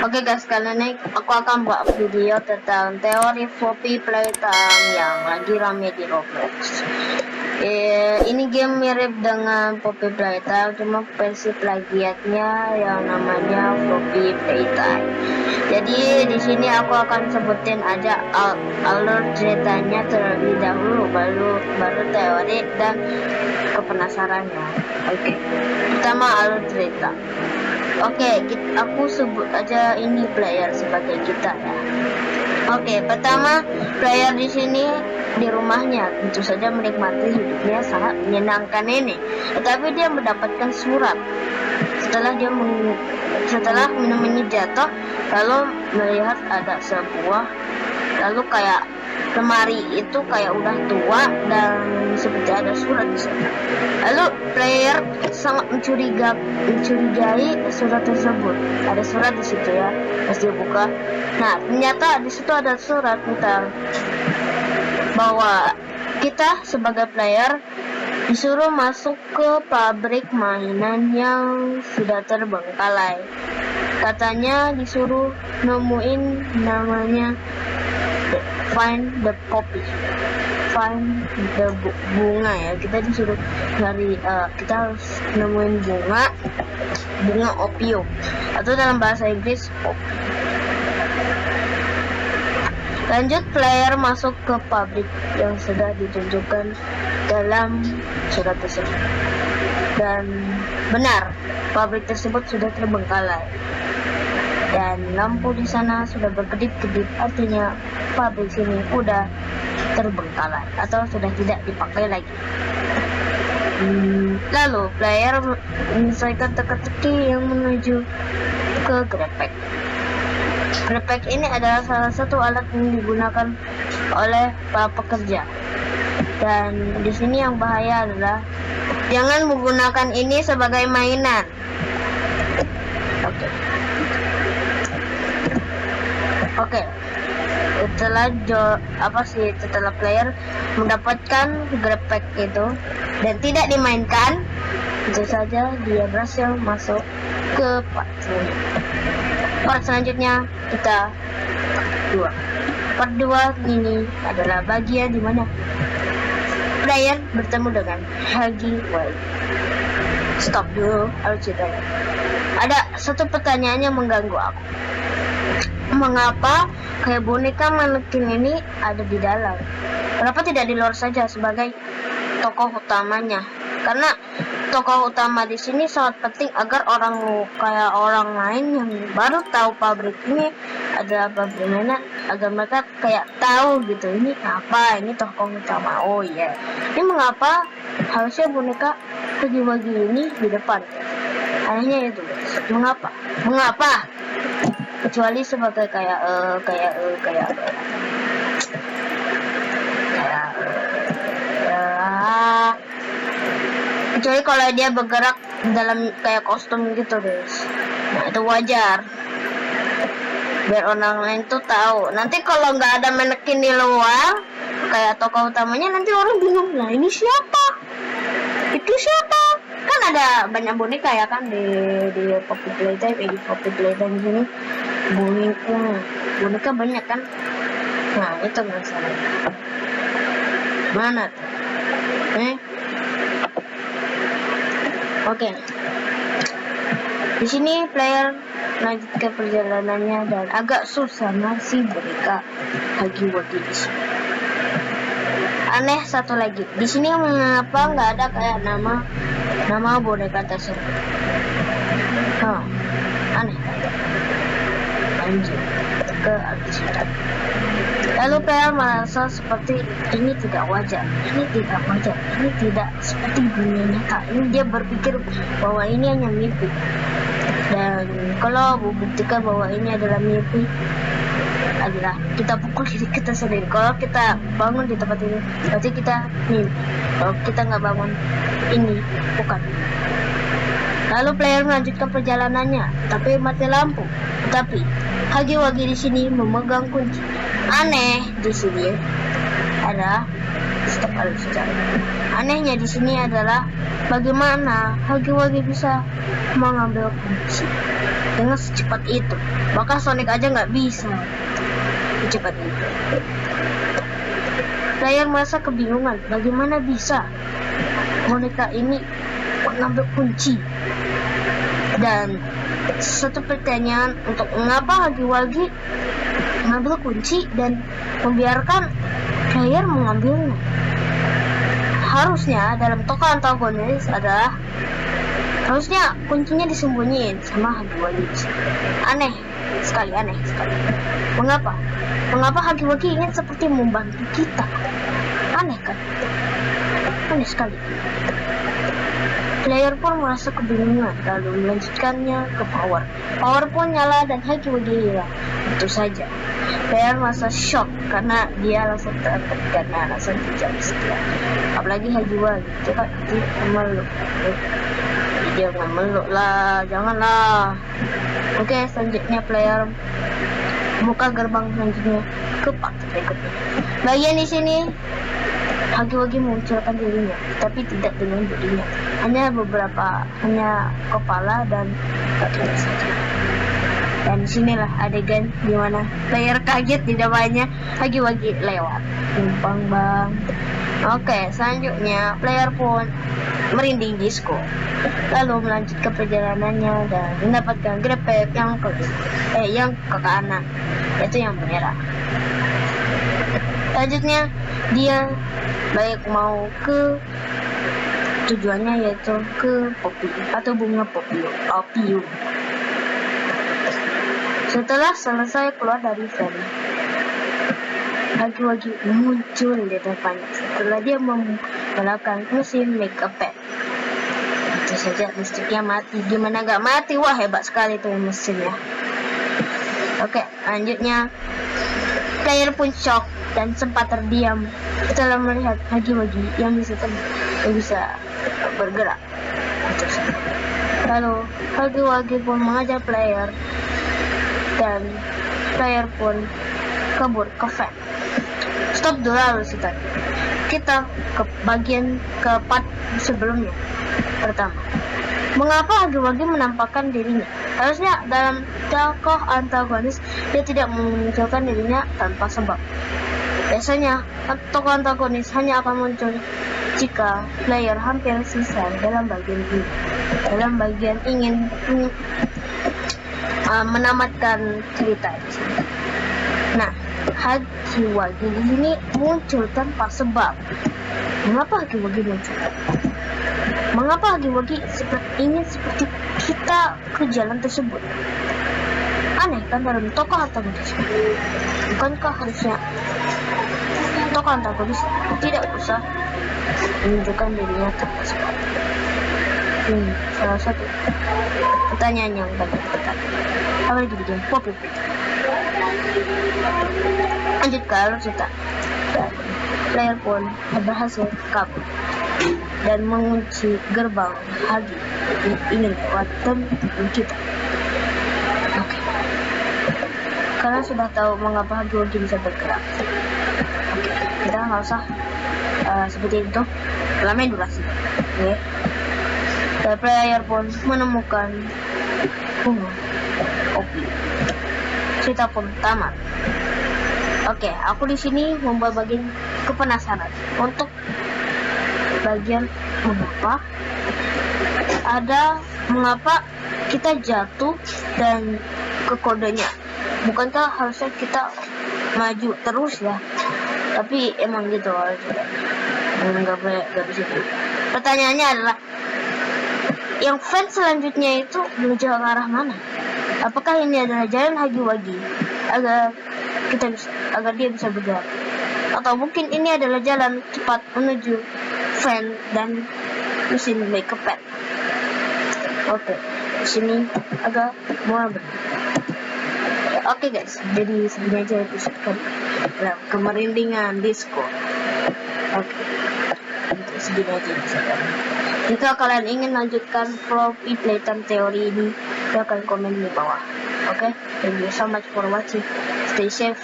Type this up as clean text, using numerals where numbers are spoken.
Oke guys, kali ini aku akan buat video tentang teori floppy playtime yang lagi rame di Roblox. Ini game mirip dengan Poppy Playtime, cuma versi plagiatnya yang namanya Floppy Playtime. Jadi di sini aku akan sebutin aja alur ceritanya terlebih dahulu, baru teori dan kepenasarannya. Oke. Pertama, alur cerita. Oke, aku sebut aja ini player sebagai kita ya. Oke, pertama player di sini di rumahnya tentu saja menikmati hidupnya sangat menyenangkan ini. Tetapi dia mendapatkan surat setelah minumannya jatuh, lalu melihat ada sebuah kayak lemari itu kayak udah tua dan seperti ada surat di sana. Lalu player sangat mencurigai surat tersebut. Ada surat di situ ya, pas dia buka. Nah, ternyata di situ ada surat tentang bahwa kita sebagai player disuruh masuk ke pabrik mainan yang sudah terbengkalai. Katanya disuruh nemuin namanya find the poppy, find the bunga ya. Kita disuruh nyari, kita harus nemuin bunga opium, atau dalam bahasa Inggris poppy. Lanjut, player masuk ke pabrik yang sudah ditunjukkan dalam surat tersebut. Dan benar, pabrik tersebut sudah terbengkalai. Dan lampu di sana sudah berkedip-kedip, artinya pabrik sini udah terbengkalai atau sudah tidak dipakai lagi. Lalu player menyelesaikan teka-teki yang menuju ke grepek. Grepek ini adalah salah satu alat yang digunakan oleh para pekerja. Dan di sini yang bahaya adalah jangan menggunakan ini sebagai mainan. Oke. Setelah player mendapatkan grepek itu dan tidak dimainkan, tentu saja dia berhasil masuk ke part selanjutnya. Kita part 2 ini adalah bagian dimana player bertemu dengan Huggy Wuggy. Stop dulu alur ceritanya. Ada satu pertanyaan yang mengganggu aku. Mengapa kayak boneka manekin ini ada di dalam? Kenapa tidak di luar saja sebagai tokoh utamanya? Karena tokoh utama di sini sangat penting agar orang lain yang baru tahu pabrik ini adalah pabrik mainan, agar mereka kayak tahu gitu, ini apa, ini tokoh utama. Oh iya, ini mengapa harusnya boneka Huggy Wuggy ini di depan? Anehnya itu, mengapa? Kecuali sebagai kecuali kalau dia bergerak dalam kayak kostum gitu guys. Nah, itu wajar biar orang lain tuh tahu. Nanti kalau nggak ada manekin di luar kayak tokoh utamanya, nanti orang bingung, lah ini siapa, itu siapa. Kan ada banyak boneka ya kan di Poppy Playtime, di Poppy Playtime ini boneka banyak kan. Nah, itu masalahnya. Mana tuh? Oke. Di sini player lanjut ke perjalanannya dan agak susah si boneka Huggy Wuggy di sini. Aneh satu lagi, di sini mengapa nggak ada kayak nama boneka tersebut? Aneh. Lanjut ke artis. Lalu player merasa seperti ini tidak wajar, ini tidak seperti dunia nyata. Ini dia berpikir bahwa ini hanya mimpi. Dan kalau membuktikan bahwa ini adalah mimpi, adalah kita pukul diri kita sendiri. Kalau kita bangun di tempat ini, berarti kita mimpi. Kalau kita nggak bangun, ini bukan. Lalu player melanjutkan perjalanannya, tapi mati lampu. Tapi Huggy Wuggy di sini memegang kunci. Aneh di sini ada Anehnya di sini adalah bagaimana Huggy Wuggy bisa mengambil kunci. dengan secepat itu. Bahkan Sonic aja nggak bisa secepat itu. Player merasa kebingungan, bagaimana bisa boneka ini mengambil kunci. Dan satu pertanyaan untuk mengapa Hagi-Wagi mengambil kunci dan membiarkan player mengambilnya. Harusnya dalam tokoh antagonis adalah harusnya kuncinya disembunyiin sama Hagi-Wagi. Aneh sekali. Mengapa Hagi-Wagi ingin seperti membantu kita? Aneh kan? Aneh sekali. Player pun merasa kebingungan, lalu melanjutkannya ke Power. Power pun nyala dan Hagi-Wagi hilang. Itu saja. Player merasa shock karena dia langsung terangkat karena alasan jam sekian. Apalagi Hagi-Wagi itu kan dia memeluk. Dia memeluk lah, janganlah. Oke, selanjutnya player buka gerbang selanjutnya ke part berikutnya. Bagian di sini Hagi-Wagi memunculkan dirinya, tapi tidak dengan bodinya. Hanya kepala dan kakinya saja. Dan sinilah adegan di mana player kaget tidak banyak Hagi-Wagi lewat. Gampang bang. Oke, selanjutnya player pun merinding disco, lalu melanjutkan perjalanannya dan mendapatkan grepek yang ke kanan, yaitu yang merah. Selanjutnya dia mau ke tujuannya, yaitu ke poppy atau bunga popium. Setelah selesai keluar dari van, Hagi-Wagi muncul di depannya setelah dia menggunakan mesin make up pad. Itu saja listriknya mati. Gimana gak mati? Wah, hebat sekali tuh mesinnya. Oke, lanjutnya player pun shock dan sempat terdiam setelah melihat Hagi-Wagi yang bisa bergerak. Itu saja. Lalu Hagi-Wagi pun mengajar player dan player pun kabur ke van. Stop dulu harus kita ke part sebelumnya. Pertama, mengapa Hagi-Wagi menampakkan dirinya? Harusnya dalam tokoh antagonis dia tidak memunculkan dirinya tanpa sebab. Biasanya tokoh antagonis hanya akan muncul jika player hampir selesai dalam bagian ingin menamatkan cerita di sini. Nah, Hagi-Wagi di sini muncul tanpa sebab. Mengapa Hagi-Wagi muncul? Mengapa Hagi-Wagi ingin seperti kita ke jalan tersebut? Aneh kan dalam tokoh antagonis. Bukankah harusnya tokoh antagonis tidak usah menunjukkan dirinya tanpa sebab? Salah satu pertanyaan yang banyak bertanya. Apalagi di game Poppy. Lanjut ke alur cerita. Player pun berhasil kabur dan mengunci gerbang Hagi ingin lewat dan kita. Oke. Kalian sudah tahu mengapa Hagi-Wagi bisa bergerak. Oke, kita nggak usah seperti itu. Lama durasi. Oke. Dan player pun menemukan bunga poppy. Cerita pun tamat. Oke, aku di sini membuat bagian kepenasaran untuk bagian mengapa kita jatuh dan ke kodenya. Bukankah harusnya kita maju terus ya? Tapi emang gitu harusnya. Nggak bisa. Pertanyaannya adalah, yang fans selanjutnya itu menuju ke arah mana? Apakah ini adalah jalan Hagi-Wagi agar dia bisa bergerak? Atau mungkin ini adalah jalan cepat menuju fan dan mesin make up pad? Oke, di sini agak mulai Oke guys, jadi segini aja episode dalam kemerindingan disco. Oke, segini aja episode. Jika kalian ingin lanjutkan Floppy Playtime teori ini, silahkan komen di bawah. Oke, thank you so much for watching. Stay safe.